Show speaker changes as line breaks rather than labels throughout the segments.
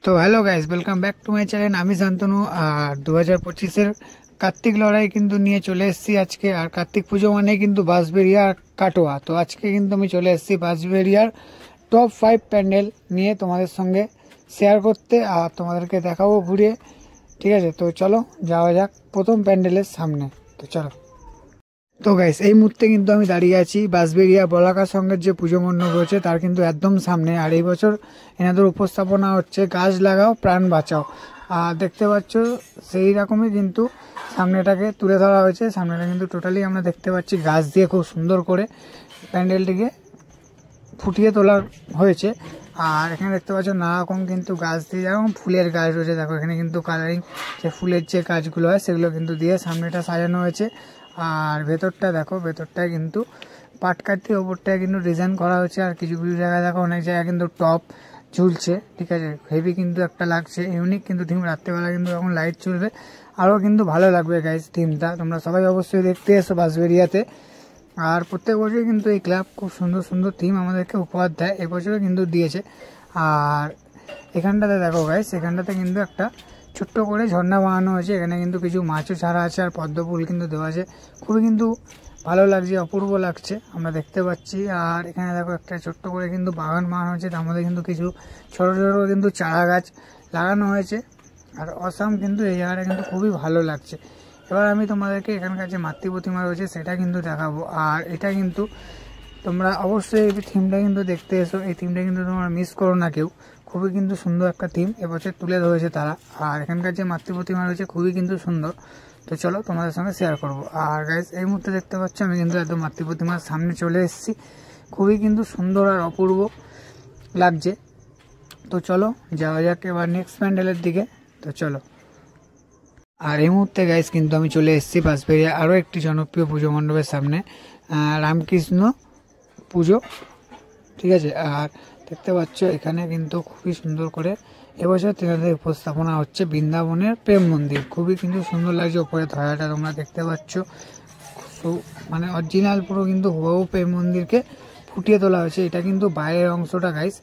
তো hello guys, welcome back to my channel. আমি শান্তনু। আর 2025-এর কার্তিক লড়াই কিন্তু নিয়ে চলে এসেছি আজকে। আর কার্তিক পুজো মানে কিন্তু বাঁশবেড়িয়া আর কাটোয়া। তো আজকে কিন্তু আমি চলে এসেছি বাঁশবেড়িয়ার টপ 5 প্যান্ডেল নিয়ে তোমাদের সঙ্গে শেয়ার করতে, আর তোমাদেরকে দেখাবো ঘুরিয়ে। ঠিক আছে, তো চলো যাওয়া যাক প্রথম প্যান্ডেলের সামনে। তো চলো। তো গাইস, এই মুহূর্তে কিন্তু আমি দাঁড়িয়ে আছি বাঁশবেড়িয়া বলাকা সংঘের যে পুজো মণ্ডপ রয়েছে তার কিন্তু একদম সামনে। আর এই বছর এনাদের উপস্থাপনা হচ্ছে গাছ লাগাও প্রাণ বাঁচাও। আর দেখতে পাচ্ছ সেই রকমই কিন্তু সামনেটাকে তুলে ধরা হয়েছে। সামনেটা কিন্তু টোটালি আমরা দেখতে পাচ্ছি গাছ দিয়ে খুব সুন্দর করে প্যান্ডেলটিকে ফুটিয়ে তোলা হয়েছে। আর এখানে দেখতে পাচ্ছ নানা রকম কিন্তু গাছ দিয়ে, যেরকম ফুলের গাছ রয়েছে, দেখো এখানে কিন্তু কালারিং যে ফুলের যে গাছগুলো হয় সেগুলো কিন্তু দিয়ে সামনেটা সাজানো হয়েছে। আর ভেতরটা দেখো, ভেতরটায় কিন্তু পাটকাঠির ওপরটায় কিন্তু ডিজাইন করা হয়েছে। আর কিছু কিছু জায়গায় দেখো অনেক জায়গায় কিন্তু টপ ঝুলছে। ঠিক আছে, হেভি কিন্তু একটা লাগছে, ইউনিক কিন্তু থিম। রাত্রেবেলা কিন্তু এখন লাইট চলবে, আরও কিন্তু ভালো লাগবে গাইজ থিমটা। তোমরা সবাই অবশ্যই দেখতে এসো বাঁশবেড়িয়াতে। আর প্রত্যেক বছরই কিন্তু এই ক্লাব খুব সুন্দর সুন্দর থিম আমাদেরকে উপহার দেয়, এবছরও কিন্তু দিয়েছে। আর এখানটাতে দেখো গাইস, এখানটাতে কিন্তু একটা ছোট্ট করে ঝর্ণা বানানো হয়েছে। এখানে কিন্তু কিছু মাছও ছাড়া আছে, আর পদ্ম ফুল কিন্তু দেওয়া আছে। খুবই কিন্তু ভালো লাগছে, অপূর্ব লাগছে আমরা দেখতে পাচ্ছি। আর এখানে দেখো একটা ছোট্ট করে কিন্তু বাগান বানানো হয়েছে, তার মধ্যে কিন্তু কিছু ছোট ছোট কিন্তু চারা গাছ লাগানো হয়েছে। আর অসাম কিন্তু এই জায়গাটা কিন্তু খুবই ভালো লাগছে। এবার আমি তোমাদেরকে এখানকার যে মাতৃ প্রতিমা রয়েছে সেটা কিন্তু দেখাবো। আর এটা কিন্তু তোমরা অবশ্যই এই থিমটা কিন্তু দেখতে এসো, এই থিমটা কিন্তু তোমরা মিস করো না কেউ। খুবই কিন্তু সুন্দর একটা থিম এবছর তুলে ধরেছে তারা। আর এখানকার যে মাতৃ প্রতিমা রয়েছে খুবই কিন্তু সুন্দর। তো চলো তোমাদের সঙ্গে শেয়ার করব। আর গাইজ, এই মুহূর্তে দেখতে পাচ্ছ আমি কিন্তু একদম মাতৃ প্রতিমার সামনে চলে এসেছি। খুবই কিন্তু সুন্দর আর অপূর্ব লাগছে। তো চলো যাওয়া যাক এবার নেক্সট প্যান্ডেলের দিকে। তো চলো। আর এই মুহূর্তে গাইজ কিন্তু আমি চলে এসেছি বাঁশবেড়িয়া আরও একটি জনপ্রিয় পুজো মণ্ডপের সামনে, রামকৃষ্ণ পুজো। ঠিক আছে, আর দেখতে পাচ্ছ এখানে কিন্তু খুবই সুন্দর করে এবছর তেনাদের উপস্থাপনা হচ্ছে বৃন্দাবনের প্রেম মন্দির। খুবই কিন্তু সুন্দর লাগছে, ওপরে ধরাটা তোমরা দেখতে পাচ্ছ। মানে অরিজিনাল পুরো কিন্তু হুবহু প্রেম মন্দিরকে ফুটিয়ে তোলা হয়েছে। এটা কিন্তু বাইরের অংশটা গাইস,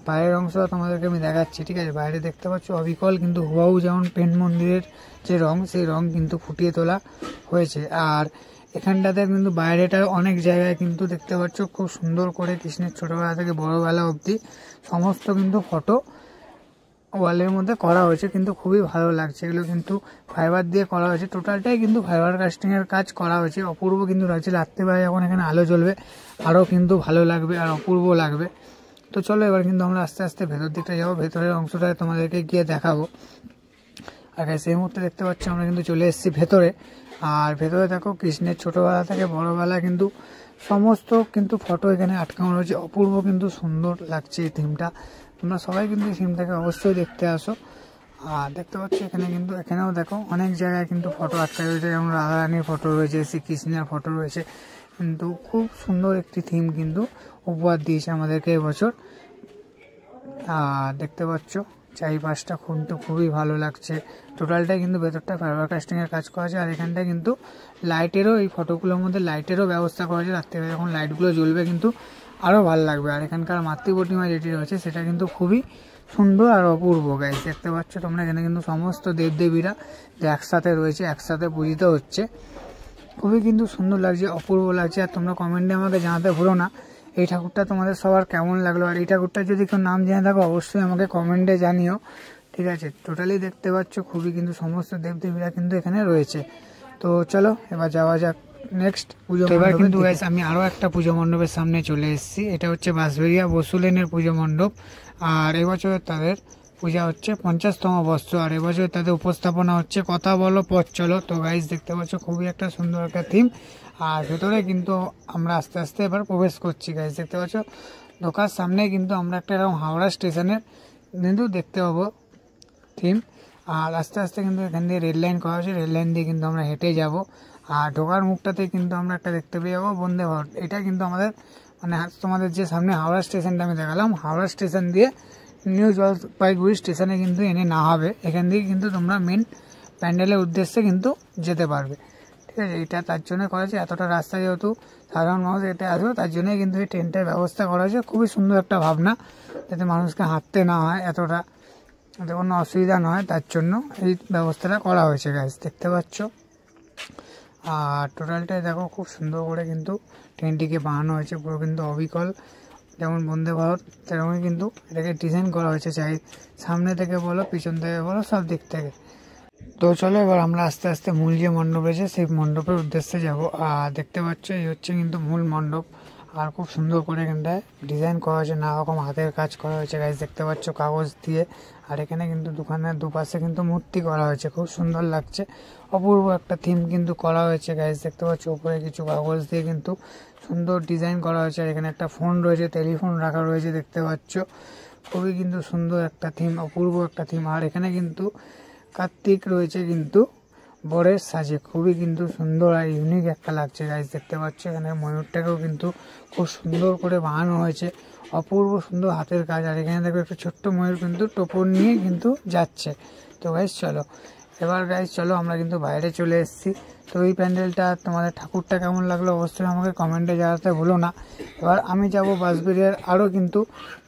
বাইরের অংশটা তোমাদেরকে আমি দেখাচ্ছি। ঠিক আছে, বাইরে দেখতে পাচ্ছ অবিকল কিন্তু হুবহু যেমন প্রেম মন্দিরের যে রং, সেই রং কিন্তু ফুটিয়ে তোলা হয়েছে। আর এখানটাতে কিন্তু বাইরেটা অনেক জায়গায় কিন্তু দেখতে পাচ্ছ খুব সুন্দর করে কৃষ্ণের ছোটবেলা থেকে বড়বেলা অবধি সমস্ত কিন্তু ফটো ওয়ালের মধ্যে করা হয়েছে। কিন্তু খুবই ভালো লাগছে, এগুলো কিন্তু ফাইবার দিয়ে করা হয়েছে। টোটালটাই কিন্তু ফাইবার কাস্টিং এর কাজ করা হয়েছে। অপূর্ব কিন্তু লাগছে, রাত্রেবেলা যখন এখানে আলো জ্বলবে আরও কিন্তু ভালো লাগবে আর অপূর্ব লাগবে। তো চলো এবার কিন্তু আমরা আস্তে আস্তে ভেতর দিকটা যাবো, ভেতরের অংশটা তোমাদেরকে গিয়ে দেখাবো। আর সেই মুহূর্তে দেখতে পাচ্ছি আমরা কিন্তু চলে এসেছি ভেতরে। আর ভেতরে দেখো কৃষ্ণের ছোটবেলা থেকে বড়বেলা কিন্তু সমস্ত কিন্তু ফটো এখানে আটকানো রয়েছে। অপূর্ব কিন্তু সুন্দর লাগছে এই থিমটা। তোমরা সবাই কিন্তু এই থিমটাকে অবশ্যই দেখতে আসো। আর দেখতে পাচ্ছি এখানে কিন্তু, এখানেও দেখো অনেক জায়গায় কিন্তু ফটো আটকানো রয়েছে, যেমন রাধারানীর ফটো রয়েছে, শ্রীকৃষ্ণের ফটো রয়েছে। কিন্তু খুব সুন্দর একটি থিম কিন্তু উপহার দিয়েছে আমাদেরকে এবছর। আর দেখতে পাচ্ছ চারিপাশটা কিন্তু খুবই ভালো লাগছে। টোটালটাই কিন্তু ভেতরটা ফাইবার কাস্টিং এর কাজ করা আছে। আর এখানটায় কিন্তু লাইটেরও, এই ফটোগুলোর মধ্যে লাইটেরও ব্যবস্থা করা আছে। রাত্রিবেলা যখন লাইটগুলো জ্বলবে কিন্তু আরও ভালো লাগবে। আর এখানকার মাতৃ প্রতিমা যেটি রয়েছে সেটা কিন্তু খুবই সুন্দর আর অপূর্ব গাইস। দেখতে পাচ্ছ তোমরা এখানে কিন্তু সমস্ত দেবদেবীরা যে একসাথে রয়েছে, একসাথে পূজিত হচ্ছে। খুবই কিন্তু সুন্দর লাগছে, অপূর্ব লাগছে। আর তোমরা কমেন্টে আমাকে জানাতে ভুলো না এই ঠাকুরটা তোমাদের সবার কেমন লাগলো। আর এই ঠাকুরটা যদি কেউ নাম জেনে থাকো অবশ্যই আমাকে কমেন্টে জানিও। ঠিক আছে, টোটালি দেখতে পাচ্ছ খুবই কিন্তু সমস্ত দেবদেবীরা কিন্তু এখানে রয়েছে। তো চলো এবার যাওয়া যাক নেক্সট পুজো। এবার কিন্তু গাইস আমি আরও একটা পুজো মণ্ডপের সামনে চলে এসেছি। এটা হচ্ছে বাঁশবেড়িয়া বসুলেনের পুজো মণ্ডপ। আর এবছর তাদের পূজা হচ্ছে 50তম বর্ষ। আর এবছর তাদের উপস্থাপনা হচ্ছে কথা বলো পথ চলো। তো গাইস দেখতে পাচ্ছ খুবই একটা সুন্দর একটা থিম। আর ভেতরে কিন্তু আমরা আস্তে আস্তে এবার প্রবেশ করছি গাইস। দেখতে পাচ্ছ ঢোকার সামনে কিন্তু আমরা একটা এরকম হাওড়া স্টেশনের কিন্তু দেখতে পাবো থিম। আর আস্তে আস্তে কিন্তু এখান দিয়ে রেল লাইন করা হয়েছে, রেল লাইন দিয়ে কিন্তু আমরা হেঁটে যাব। আর ঢোকার মুখটাতে কিন্তু আমরা একটা দেখতে পেয়ে যাবো বন্দে ভারত। এটা কিন্তু আমাদের মানে তোমাদের যে সামনে হাওড়া স্টেশনটা আমি দেখালাম, হাওড়া স্টেশন দিয়ে নিউ জলপাইগুড়ি স্টেশনে কিন্তু এনে না হবে। এখান থেকে কিন্তু তোমরা মেন প্যান্ডেলের উদ্দেশ্যে কিন্তু যেতে পারবে। ঠিক আছে, এটা তার জন্য করা হয়েছে। এতটা রাস্তা যেহেতু সাধারণ মানুষ এতে আসবে, তার জন্যই কিন্তু এই ট্রেনটার ব্যবস্থা করা হয়েছে। খুবই সুন্দর একটা ভাবনা, যাতে মানুষকে হাঁটতে না হয় এতটা। যাতে কোনো অসুবিধা না হয় তার জন্য এই ব্যবস্থাটা করা হয়েছে গাইস, দেখতে পাচ্ছ। আর টোটালটাই দেখো খুব সুন্দর করে কিন্তু ট্রেনটিকে বানানো হয়েছে, পুরো কিন্তু অবিকল যেমন বন্দে ভারত সেরকমই কিন্তু এটাকে ডিজাইন করা হয়েছে, চাই সামনে থেকে বলো পিছন থেকে বলো সব দিক থেকে। তো চলো এবার আমরা আস্তে আস্তে মূল যে মণ্ডপ রয়েছে সেই মণ্ডপের উদ্দেশ্যে যাব। আর দেখতে পাচ্ছ এই হচ্ছে কিন্তু মূল মণ্ডপ, আর খুব সুন্দর করে এখানটায় ডিজাইন করা হয়েছে, নানা রকম হাতের কাজ করা হয়েছে গাইস, দেখতে পাচ্ছ কাগজ দিয়ে। আর এখানে কিন্তু দোকানের দুপাশে কিন্তু মূর্তি করা হয়েছে, খুব সুন্দর লাগছে, অপূর্ব একটা থিম কিন্তু করা হয়েছে গাইস, দেখতে পাচ্ছ। উপরে কিছু কাগজ দিয়ে কিন্তু সুন্দর ডিজাইন করা হয়েছে, আর এখানে একটা ফোন রয়েছে, টেলিফোন রাখা রয়েছে, দেখতে পাচ্ছ। খুবই কিন্তু সুন্দর একটা থিম, অপূর্ব একটা থিম। আর এখানে কিন্তু কার্তিক রয়েছে কিন্তু বরের সাজে, খুবই কিন্তু সুন্দর আর ইউনিক একটা লাগছে গাইস, দেখতে পাচ্ছ। এখানে ময়ূরটাকেও কিন্তু খুব সুন্দর করে বানানো হয়েছে, অপূর্ব সুন্দর হাতের কাজ। আর এখানে দেখো একটা ছোট্ট ময়ূর কিন্তু টোপর নিয়ে কিন্তু যাচ্ছে। তো গাইস চলো এবার গাইস চলো আমরা কিন্তু বাইরে চলে এসেছি। তো এই প্যান্ডেলটা তোমাদের ঠাকুরটা কেমন লাগলো অবশ্যই আমাকে কমেন্টে জানাতে ভুলো না। এবার আমি যাব বাঁশবেড়িয়ার আরও কিন্তু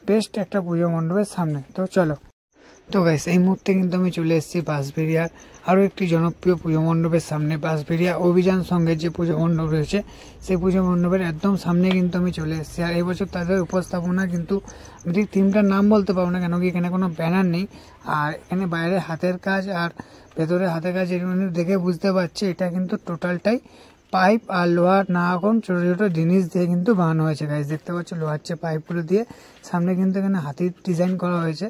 বেস্ট একটা পুজো মণ্ডপের সামনে। তো চলো। তো গাইস এই মুহূর্তে কিন্তু আমি চলে এসেছি বাঁশবেড়িয়ার আরও একটি জনপ্রিয় পুজো মণ্ডপের সামনে। বাঁশবেড়িয়া অভিযান সঙ্গে যে পুজো মণ্ডপ রয়েছে সেই পুজো মণ্ডপের একদম সামনে কিন্তু আমি চলে এসেছি। আর এবছর তাদের উপস্থাপনা কিন্তু আমি ঠিক থিমটার নাম বলতে পারবো না, কেন কি এখানে কোনো ব্যানার নেই। আর এখানে বাইরে হাতের কাজ আর ভেতরে হাতের কাজ এগুলো দেখে বুঝতে পারছি এটা কিন্তু টোটালটাই পাইপ আর লোহার নানা রকম ছোটো ছোটো জিনিস দিয়ে কিন্তু বানানো হয়েছে গাইস, দেখতে পাচ্ছ। লোহার যে পাইপগুলো দিয়ে সামনে কিন্তু এখানে হাতির ডিজাইন করা হয়েছে,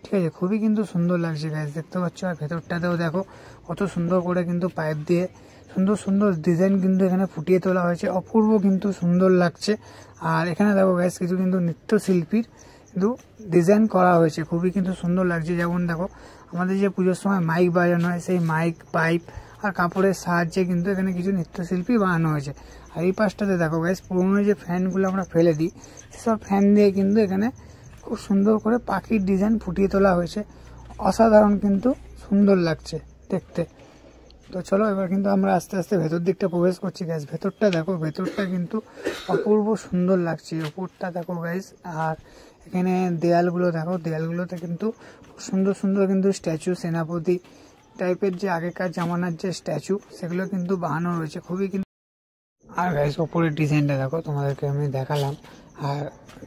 ঠিক আছে। খুবই কিন্তু সুন্দর লাগছে গাইস, দেখতে পাচ্ছ। আর ভেতরটাতেও দেখো কত সুন্দর করে কিন্তু পাইপ দিয়ে সুন্দর সুন্দর ডিজাইন কিন্তু এখানে ফুটিয়ে তোলা হয়েছে, অপূর্ব কিন্তু সুন্দর লাগছে। আর এখানে দেখো গাইস কিছু কিন্তু নৃত্যশিল্পীর কিন্তু ডিজাইন করা হয়েছে, খুবই কিন্তু সুন্দর লাগছে। যেমন দেখো আমাদের যে পুজোর সময় মাইক বাজানো হয় সেই মাইক, পাইপ আর কাপড়ের সাহায্যে কিন্তু এখানে কিছু নৃত্যশিল্পী বানানো হয়েছে। আর এই পাশটাতে দেখো গাইস পুরোনো যে ফ্যানগুলো আমরা ফেলে দিই সেসব ফ্যান দিয়ে কিন্তু এখানে খুব সুন্দর করে পাখির ডিজাইন ফুটিয়ে তোলা হয়েছে, অসাধারণ কিন্তু সুন্দর লাগছে দেখতে। তো চলো এবার কিন্তু আমরা আস্তে আস্তে ভেতর দিকটা প্রবেশ করছি গাইস। ভেতরটা দেখো, ভেতরটা কিন্তু অপূর্ব সুন্দর লাগছে, উপরটা দেখো গাইস। আর এখানে দেয়ালগুলো দেখো, দেয়ালগুলোতে কিন্তু খুব সুন্দর সুন্দর কিন্তু স্ট্যাচু, সেনাপতি টাইপের যে আগেকার জামানার যে স্ট্যাচু সেগুলো কিন্তু বানানো রয়েছে, খুবই কিন্তু। আর গাইস ওপরের ডিজাইনটা দেখো, তোমাদেরকে আমি দেখালাম, আর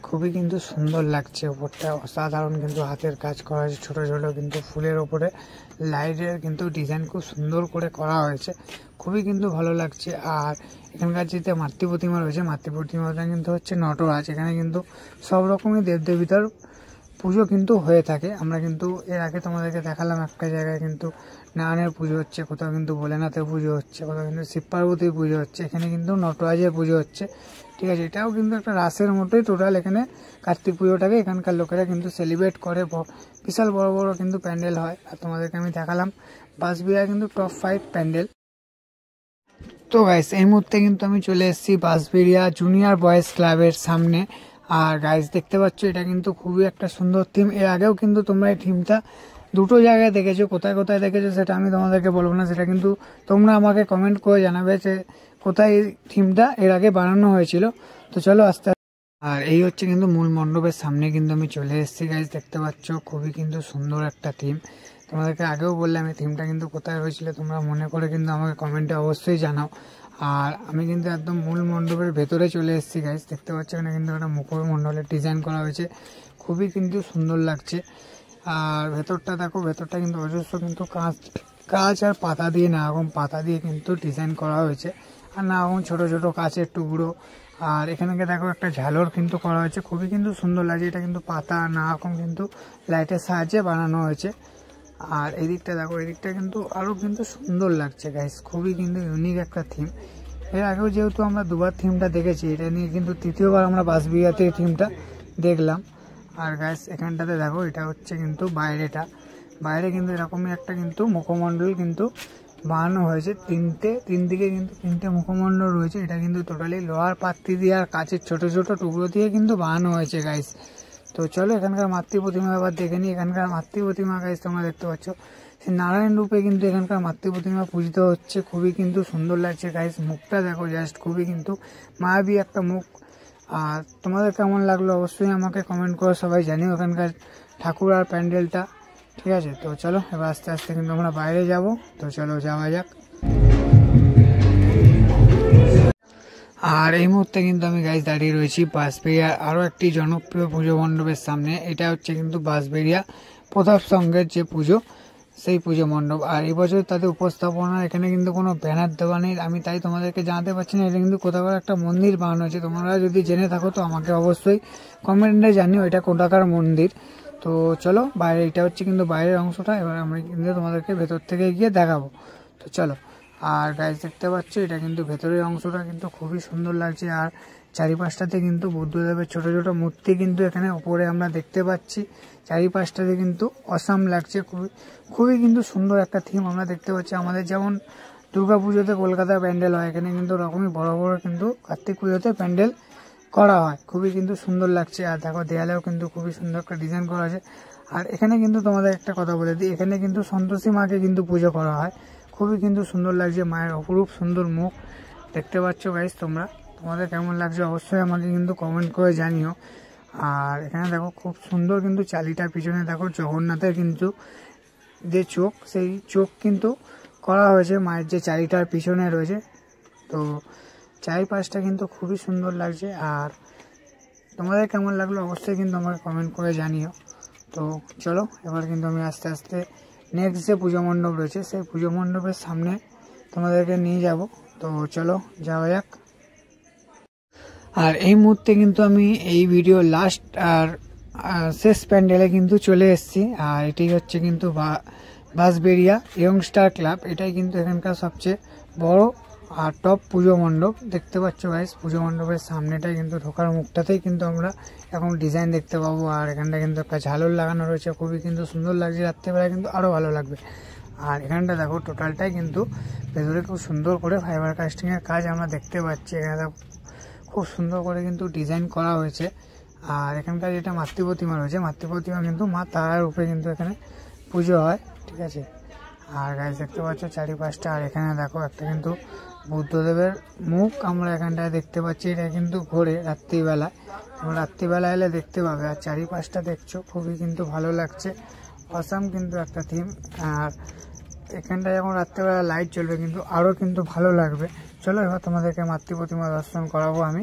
খুবই কিন্তু সুন্দর লাগছে। ওপরটা অসাধারণ কিন্তু হাতের কাজ করা হয়েছে, ছোট ছোট কিন্তু ফুলের ওপরে লাইটের কিন্তু ডিজাইন খুব সুন্দর করে করা হয়েছে, খুবই কিন্তু ভালো লাগছে। আর এখানকার যেতে মাতৃ প্রতিমা রয়েছে, মাতৃ প্রতিমাটা কিন্তু হচ্ছে নটরাজ। এখানে কিন্তু সব রকমের দেবদেবীতার পুজো কিন্তু হয়ে থাকে। আমরা কিন্তু এর আগে তোমাদেরকে দেখালাম একটা জায়গায় কিন্তু নারায়ণের পুজো হচ্ছে, কোথাও কিন্তু ভোলেনাথের পুজো হচ্ছে, কোথাও কিন্তু শিব পার্বতীর পুজো হচ্ছে, এখানে কিন্তু নটরাজের পুজো হচ্ছে, ঠিক আছে। এটাও কিন্তু একটা রাসের মতোই টোটাল এখানে কার্তিক পুজোটাকে এখানকার লোকেরা কিন্তু সেলিব্রেট করে, বিশাল বড় বড় কিন্তু প্যান্ডেল হয়। আর তোমাদেরকে আমি দেখালাম বাঁশবেড়িয়া কিন্তু টপ 5 প্যান্ডেল। তো গাইস এই মুহূর্তে কিন্তু আমি চলে এসেছি বাঁশবেড়িয়া জুনিয়র বয়েজ ক্লাবের সামনে। আর গাইস দেখতে পাচ্ছ এটা কিন্তু খুবই একটা সুন্দর থিম। এর আগেও কিন্তু তোমরা এই থিমটা দুটো জায়গায় দেখেছো, কোথায় কোথায় দেখেছো সেটা আমি তোমাদেরকে বলবো না, সেটা কিন্তু তোমরা আমাকে কমেন্ট করে জানাবে যে কোথায় এই থিমটা এর আগে বানানো হয়েছিল। তো চলো আস্তে। আর এই হচ্ছে কিন্তু মূল মণ্ডপের সামনে কিন্তু আমি চলে এসেছি গাইস, দেখতে পাচ্ছ খুবই কিন্তু সুন্দর একটা থিম। তোমাদেরকে আগেও বললাম এই থিমটা কিন্তু কোথায় হয়েছিল, তোমরা মনে করে কিন্তু আমাকে কমেন্টে অবশ্যই জানাও। আর আমি কিন্তু একদম মূল মণ্ডপের ভেতরে চলে এসেছি গাইস, দেখতে পাচ্ছ এখানে কিন্তু একটা মুখমণ্ডলের ডিজাইন করা হয়েছে, খুবই কিন্তু সুন্দর লাগছে। আর ভেতরটা দেখো, ভেতরটা কিন্তু অজস্র কিন্তু কাঁচ আর পাতা দিয়ে, নানা রকম পাতা দিয়ে কিন্তু ডিজাইন করা হয়েছে, আর নানা রকম ছোটো ছোটো কাঁচের টুকরো। আর এখানে দেখো একটা ঝালর কিন্তু করা হয়েছে, খুবই কিন্তু সুন্দর লাগছে। এটা কিন্তু পাতা নানা রকম কিন্তু লাইটের সাহায্যে বানানো হয়েছে। আর এই দিকটা দেখো, এই দিকটা কিন্তু আরও কিন্তু সুন্দর লাগছে গাইস, খুবই কিন্তু ইউনিক একটা থিম। এর আগেও যেহেতু আমরা দুবার থিমটা দেখেছি, এটা নিয়ে কিন্তু তৃতীয়বার আমরা বাঁশবেড়িয়াতে তিনটা দেখলাম। আর গাইস এখানটাতে দেখো, এটা হচ্ছে কিন্তু বাইরেটা, বাইরে কিন্তু এরকমই একটা কিন্তু মুখমণ্ডল কিন্তু বানানো হয়েছে, তিন দিকে কিন্তু তিনটে মুখমণ্ডল রয়েছে। এটা কিন্তু টোটালি লোহার পাত্তি দিয়ে আর কাঁচের ছোট ছোট টুকরো দিয়ে কিন্তু বানানো হয়েছে গাইস। তো চলো এখানকার মাতৃ প্রতিমা আবার দেখে নিই। এখানকার মাতৃ প্রতিমা গাইস তোমরা দেখতে পাচ্ছ সেই নারায়ণ রূপে কিন্তু এখানকার মাতৃ প্রতিমা পূজিত হচ্ছে, খুবই কিন্তু সুন্দর লাগছে গাইস। মুখটা দেখো জাস্ট, খুবই কিন্তু মায়াবী একটা মুখ। আর তোমাদের কেমন লাগলো অবশ্যই আমাকে কমেন্ট করে সবাই জানিও এখানকার ঠাকুর আর প্যান্ডেলটা, ঠিক আছে। তো চলো এবার আস্তে আস্তে কিন্তু আমরা বাইরে যাব, তো চলো যাওয়া যাক। আর এই মুহূর্তে কিন্তু আমি গাইজ দাঁড়িয়ে রয়েছি বাঁশবেড়িয়ার আরও একটি জনপ্রিয় পুজো মণ্ডপের সামনে। এটা হচ্ছে কিন্তু বাঁশবেড়িয়া প্রতাপ সংঘের যে পুজো, সেই পুজো মণ্ডপ। আর এবছর তাদের উপস্থাপনা এখানে কিন্তু কোনো ব্যানার দেওয়া নেই, আমি তাই তোমাদেরকে জানাতে পারছি না। এটা কিন্তু কোথাও একটা মন্দির বানানো হয়েছে, তোমরা যদি জেনে থাকো তো আমাকে অবশ্যই কমেন্টে জানিও এটা কোথাকার মন্দির। তো চলো বাইরে, এটা হচ্ছে কিন্তু বাইরের অংশটা, এবার আমরা কিন্তু তোমাদেরকে ভেতর থেকে গিয়ে দেখাবো। তো চলো। আর গাইজ দেখতে পাচ্ছ এটা কিন্তু ভেতরের অংশটা কিন্তু খুবই সুন্দর লাগছে। আর চারিপাশটাতে কিন্তু বুদ্ধদেবের ছোট ছোট মূর্তি কিন্তু এখানে উপরে আমরা দেখতে পাচ্ছি। চারিপাশটাতে কিন্তু অসাম লাগছে, খুবই কিন্তু সুন্দর একটা থিম আমরা দেখতে পাচ্ছি। আমাদের যেমন দুর্গা পুজোতে কলকাতার প্যান্ডেল হয়, এখানে কিন্তু ওরকমই বড় বড় কিন্তু কার্তিক পুজোতে প্যান্ডেল করা হয়, খুবই কিন্তু সুন্দর লাগছে। আর দেখো দেয়ালেও কিন্তু খুবই সুন্দর একটা ডিজাইন করা আছে। আর এখানে কিন্তু তোমাদের একটা কথা বলে দিই, এখানে কিন্তু সন্তোষী মাকে কিন্তু পুজো করা হয়, খুবই কিন্তু সুন্দর লাগছে। মায়ের অপরূপ সুন্দর মুখ দেখতে পাচ্ছ গাইস তোমরা, তোমাদের কেমন লাগছে অবশ্যই আমাকে কিন্তু কমেন্ট করে জানিও। আর এখানে দেখো খুব সুন্দর কিন্তু চালিটার পিছনে দেখো জগন্নাথের কিন্তু যে চোখ, সেই চোখ কিন্তু করা হয়েছে মায়ের যে চালিটার পিছনে রয়েছে। তো চারিপাশটা কিন্তু খুবই সুন্দর লাগছে। আর তোমাদের কেমন লাগলো অবশ্যই কিন্তু আমাকে কমেন্ট করে জানিও। তো চলো এবার কিন্তু আমি আস্তে আস্তে নেক্সট যে পুজো মণ্ডপ রয়েছে সেই পুজো মণ্ডপের সামনে তোমাদেরকে নিয়ে যাব। তো চলো যাওয়া যাক। আর এই মুহূর্তে কিন্তু আমি এই ভিডিও লাস্ট আর শেষ প্যান্ডেলে কিন্তু চলে এসেছি। আর এটি হচ্ছে কিন্তু বাঁশবেড়িয়া ইয়ংস্টার ক্লাব, এটাই কিন্তু এখানকার সবচেয়ে বড় আর টপ পুজো মণ্ডপ। দেখতে পাচ্ছ গাইস পুজো মণ্ডপের সামনেটাই কিন্তু ঢোকার মুখটাতেই কিন্তু আমরা এখন ডিজাইন দেখতে পাবো। আর এখানটা কিন্তু একটা ঝালর লাগানো রয়েছে, খুবই কিন্তু সুন্দর লাগছে, রাত্রেবেলা কিন্তু আরও ভালো লাগবে। আর এখানটা দেখো টোটালটাই কিন্তু ভেতরে খুব সুন্দর করে ফাইবার কাস্টিংয়ের কাজ আমরা দেখতে পাচ্ছি। এখানে দেখো খুব সুন্দর করে কিন্তু ডিজাইন করা হয়েছে। আর এখানকার যেটা মাতৃ প্রতিমা রয়েছে, মাতৃ প্রতিমা কিন্তু মা তারার রূপে কিন্তু এখানে পুজো হয়, ঠিক আছে। আর গাছ দেখতে পাচ্ছ চারিপাশটা। আর এখানে দেখো একটা কিন্তু বুদ্ধদেবের মুখ আমরা এখানটায় দেখতে পাচ্ছি, এটা কিন্তু ঘোরে রাত্রিবেলায়, তোমরা রাত্রিবেলা এলে দেখতে পাবে। আর চারিপাশটা দেখছো খুবই কিন্তু ভালো লাগছে, অসাম কিন্তু একটা থিম। আর এখানটায় যখন রাত্রিবেলা লাইট জ্বলবে কিন্তু আরও কিন্তু ভালো লাগবে। চলো এবার তোমাদেরকে মাতৃ প্রতিমা দর্শন করাবো আমি।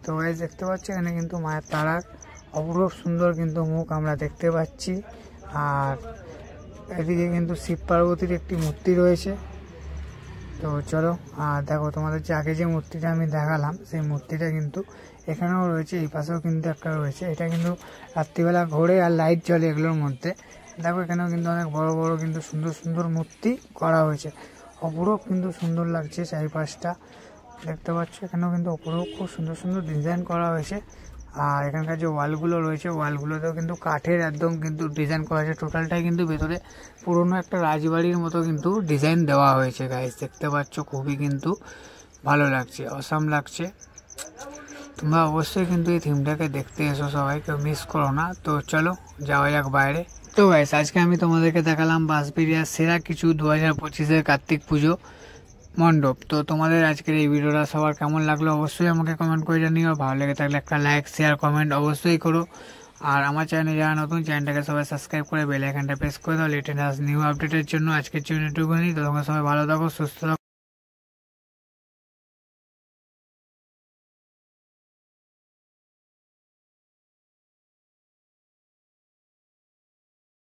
তো এই দেখতে পাচ্ছি এখানে কিন্তু মায়ের তারার অপরূপ সুন্দর কিন্তু মুখ আমরা দেখতে পাচ্ছি। আর এদিকে কিন্তু শিব পার্বতীর একটি মূর্তি রয়েছে। তো চলো আর দেখো তোমাদের যে আগে যে মূর্তিটা আমি দেখালাম সেই মূর্তিটা কিন্তু এখানেও রয়েছে, এই পাশেও কিন্তু একটা রয়েছে। এটা কিন্তু রাত্রিবেলা ঘোরে আর লাইট জ্বলে এগুলোর মধ্যে। দেখো এখানেও কিন্তু অনেক বড় বড় কিন্তু সুন্দর সুন্দর মূর্তি করা হয়েছে, অপরূপ কিন্তু সুন্দর লাগছে চারিপাশটা দেখতে পাচ্ছ। এখানেও কিন্তু অপরূপ খুব সুন্দর সুন্দর ডিজাইন করা হয়েছে। আর এখানকার যে ওয়ালগুলো রয়েছে ওয়ালগুলোতেও কিন্তু কাঠের একদম কিন্তু ডিজাইন করা হয়েছে। টোটালটাই কিন্তু ভেতরে পুরনো একটা রাজবাড়ির মতো কিন্তু ডিজাইন দেওয়া হয়েছে গাইস, দেখতে পাচ্ছ খুবই কিন্তু ভালো লাগছে, অসাম লাগছে। তোমরা অবশ্যই কিন্তু এই থিমটাকে দেখতে এসো, সবাই কেউ মিস করো না। তো চলো যাওয়া যাক বাইরে। তো গাইস আজকে আমি তোমাদেরকে দেখালাম বাঁশবেড়িয়ার সেরা কিছু 2025-এর কার্তিক পুজো মণ্ডপ। তো তোমাদের আজকের এই ভিডিওটা সবার কেমন লাগলো অবশ্যই আমাকে কমেন্ট করে জানিও। ভালো লেগে থাকলে একটা লাইক শেয়ার কমেন্ট অবশ্যই করো। আর আমার চ্যানেলে যারা নতুন, চ্যানেলটাকে সবাই সাবস্ক্রাইব করে বেল আইকনটা প্রেস করে দাও লেটেস্ট নিউ আপডেটের জন্য। আজকের জন্য এটুকুনি, তো তোমরা সবাই ভালো থাকো, সুস্থ থাকো।